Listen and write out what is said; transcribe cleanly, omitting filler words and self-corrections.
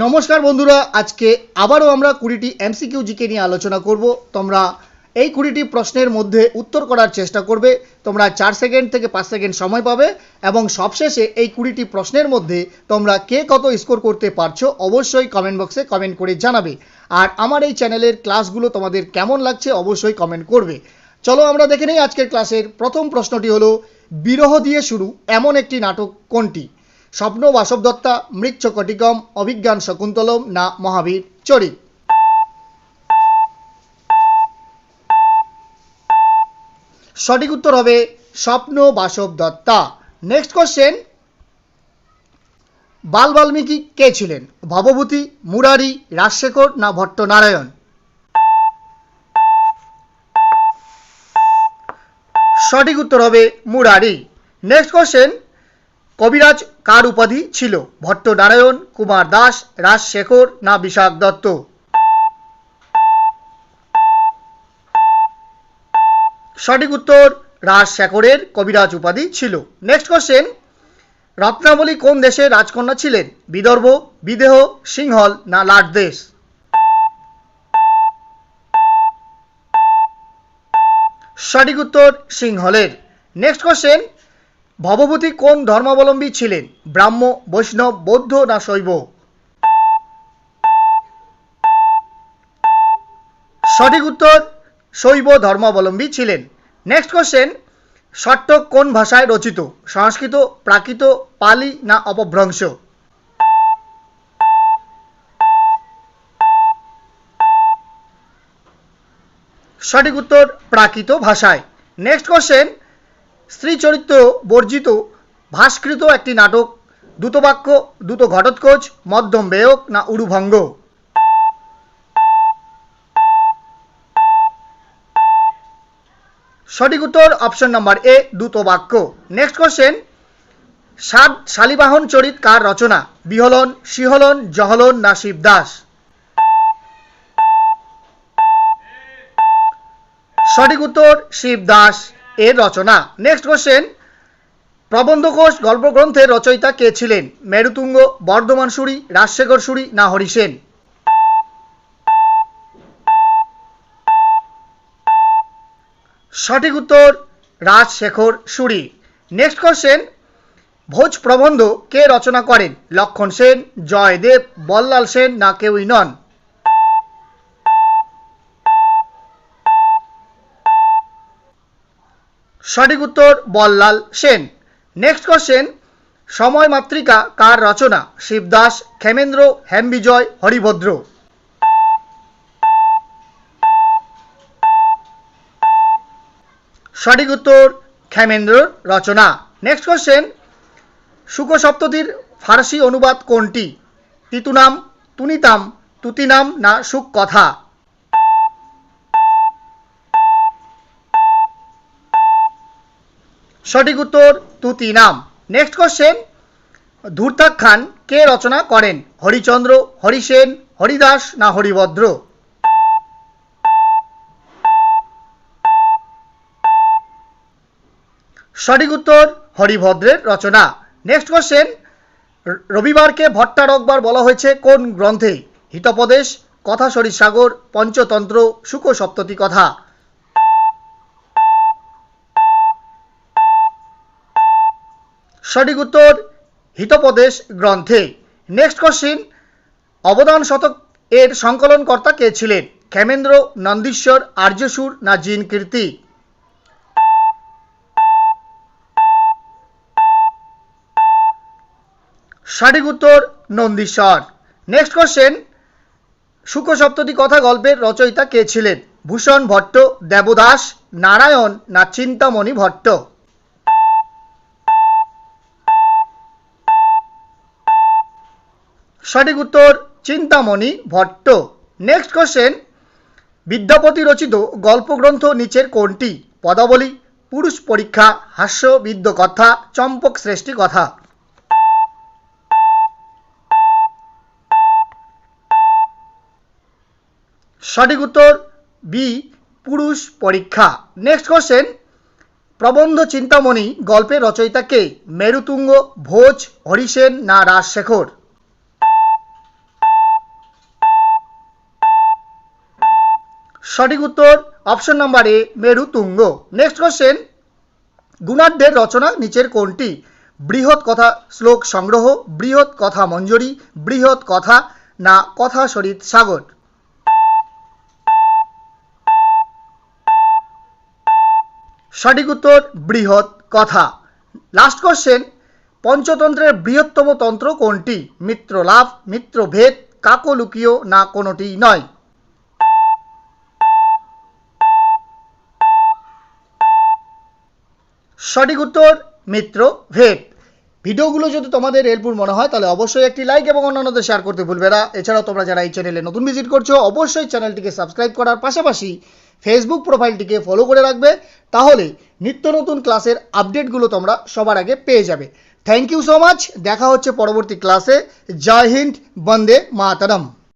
নমস্কার বন্ধুরা, আজকে আবারও আমরা 20টি এমসিকিউ জিকে নিয়ে আলোচনা করব। তোমরা এই 20টি প্রশ্নের মধ্যে উত্তর করার চেষ্টা করবে। তোমরা 4 সেকেন্ড থেকে 5 সেকেন্ড সময় পাবে এবং সবশেষে এই 20টি প্রশ্নের মধ্যে তোমরা কে কত স্কোর করতে পারছো অবশ্যই কমেন্ট বক্সে কমেন্ট করে জানাবে। আর আমার এই চ্যানেলের ক্লাসগুলো তোমাদের কেমন লাগছে অবশ্যই কমেন্ট করবে। চলো আমরা দেখে নেই আজকের ক্লাসের প্রথম প্রশ্নটি হলো, বিরহ দিয়ে শুরু এমন একটি নাটক কোনটি? স্বপ্ন বাসবদত্তা, মৃচ্ছকটিকম, অভিজ্ঞান শকুন্তলম না মহাবীর চরিত? সঠিক উত্তর হবে স্বপ্ন বাসবদত্তা। নেক্সট কোশ্চেন, বাল বাল্মীকি কে ছিলেন? ভবভূতি, মুরারি, রাজশেখর না ভট্টনারায়ণ? সঠিক উত্তর হবে মুরারি। নেক্সট কোশ্চেন, কবিরাজ কার উপাধি ছিল? ভট্টনারায়ণ, কুমার দাস, রাজশেখর না বিশাখ দত্ত? সঠিক উত্তর রাজশেখরের কবিরাজ উপাধি ছিল। নেক্সট কোশ্চেন, রত্নাবলী কোন দেশের রাজকন্যা ছিলেন? বিদর্ভ, বিদেহ, সিংহল না লাট দেশ? সঠিক উত্তর সিংহলের। নেক্সট কোশ্চেন, ভবভূতি কোন ধর্মাবলম্বী ছিলেন? ব্রাহ্ম, বৈষ্ণব, বৌদ্ধ না শৈব? সঠিক উত্তর শৈব ধর্মাবলম্বী ছিলেন। নেক্সট কোশ্চেন, ষট্টক কোন ভাষায় রচিত? সংস্কৃত, প্রাকৃত, পালি না অপভ্রংশ? সঠিক উত্তর প্রাকৃত ভাষায়। নেক্সট কোশ্চেন, স্ত্রী চরিত্র বর্জিত ভাস্কৃত একটি নাটক দ্রুতবাক্য, দ্রুত ঘটোৎকোচ, মধ্যম বেয়ক না উরুভঙ্গ? সঠিক উত্তর অপশন নাম্বার এ, দ্রুতবাক্য। নেক্সট কোশ্চেন, সাত শালিবাহন চরিত কার রচনা? বিহলন, শিহলন, জহলন না শিবদাস? সঠিক উত্তর শিবদাস এর রচনা। নেক্সট কোশ্চেন, প্রবন্ধকোষ গল্পগ্রন্থের রচয়িতা কে ছিলেন? মেরুতুঙ্গ, বর্ধমান সুরি, রাজশেখর সুরি না হরিসেন? সঠিক উত্তর রাজশেখর সুরি। নেক্সট কোশ্চেন, ভোজ প্রবন্ধ কে রচনা করেন? লক্ষণ সেন, জয়দেব, বল্লাল সেন না কেউই নন? সঠিক উত্তর বল্লাল সেন। নেক্সট কোশ্চেন, সময় মাতৃকা কার রচনা? শিবদাস, ক্ষেমেন্দ্র, হেমবিজয়, হরিভদ্র? সঠিক উত্তর ক্ষেমেন্দ্রর রচনা। নেক্সট কোশ্চেন, শুকসপ্ততির ফার্সি অনুবাদ কোনটি? তিতুনাম, তুনিতাম, তুতিনাম না সুক কথা? সঠিক উত্তর তুতিনাম। নেক্সট কোশ্চেন, ধূর্তাখ্যান কে রচনা করেন? হরিচন্দ্র, হরিসেন, হরিদাস না হরিভদ্র? সঠিক উত্তর হরিভদ্রের রচনা। নেক্সট কোশ্চেন, রবিবারকে ভট্টারকবার বলা হয়েছে কোন গ্রন্থে? হিতোপদেশ, কথা সরিসাগর, পঞ্চতন্ত্র, শুকসপ্ততি কথা? সঠিক উত্তর হিতোপদেশ গ্রন্থে। নেক্সট কোশ্চেন, অবদান শতক এর সংকলনকর্তা কে ছিলেন? ক্ষেমেন্দ্র, নন্দীশ্বর, আর্যসুর না জিন কীর্তি? সঠিক উত্তর নন্দীশ্বর। নেক্সট কোশ্চেন, শুকসপ্ততি কথা গল্পের রচয়িতা কে ছিলেন? ভূষণ ভট্ট, দেবদাস, নারায়ণ না চিন্তামণি ভট্ট? সঠিক উত্তর চিন্তামণি ভট্ট। নেক্সট কোশ্চেন, বিদ্যাপতি রচিত গল্পগ্রন্থ নিচের কোনটি? পদাবলী, পুরুষ পরীক্ষা, হাস্যবিদ্য কথা, চম্পক শ্রেষ্ঠী কথা? সঠিক উত্তর বি, পুরুষ পরীক্ষা। নেক্সট কোশ্চেন, প্রবন্ধ চিন্তামণি গল্পের রচয়িতা কে? মেরুতুঙ্গ, ভোজ, হরিসেন না রাজশেখর? সঠিক উত্তর option number A Merutunga. Next question, গুণাঢ্যের রচনা নিচের কোনটি? বৃহৎ কথা শ্লোক সংগ্রহ, বৃহৎ কথা মঞ্জরি, বৃহৎ কথা না কথা সরিত সাগর? সঠিক উত্তর বৃহৎ কথা। লাস্ট কোশ্চেন, পঞ্চতন্ত্রের বৃহত্তম তন্ত্র কোনটি? মিত্রলাভ, মিত্রভেদ, কাকলুকীয় না কোনোটি নয়? সঠিক উত্তর মিত্রভেদ। ভিডিওগুলো যদি তোমাদের হেল্পফুল মনে হয় তাহলে অবশ্যই একটি লাইক এবং অন্যান্যদের শেয়ার করতে ভুলবে না। এছাড়াও তোমরা যারা এই চ্যানেলে নতুন ভিজিট করছো অবশ্যই চ্যানেলটিকে সাবস্ক্রাইব করার পাশাপাশি ফেসবুক প্রোফাইলটিকে ফলো করে রাখবে, তাহলে নিত্য নতুন ক্লাসের আপডেটগুলো তোমরা সবার আগে পেয়ে যাবে। থ্যাংক ইউ সো মাচ, দেখা হচ্ছে পরবর্তী ক্লাসে। জয় হিন্দ, বন্দে মাতরম।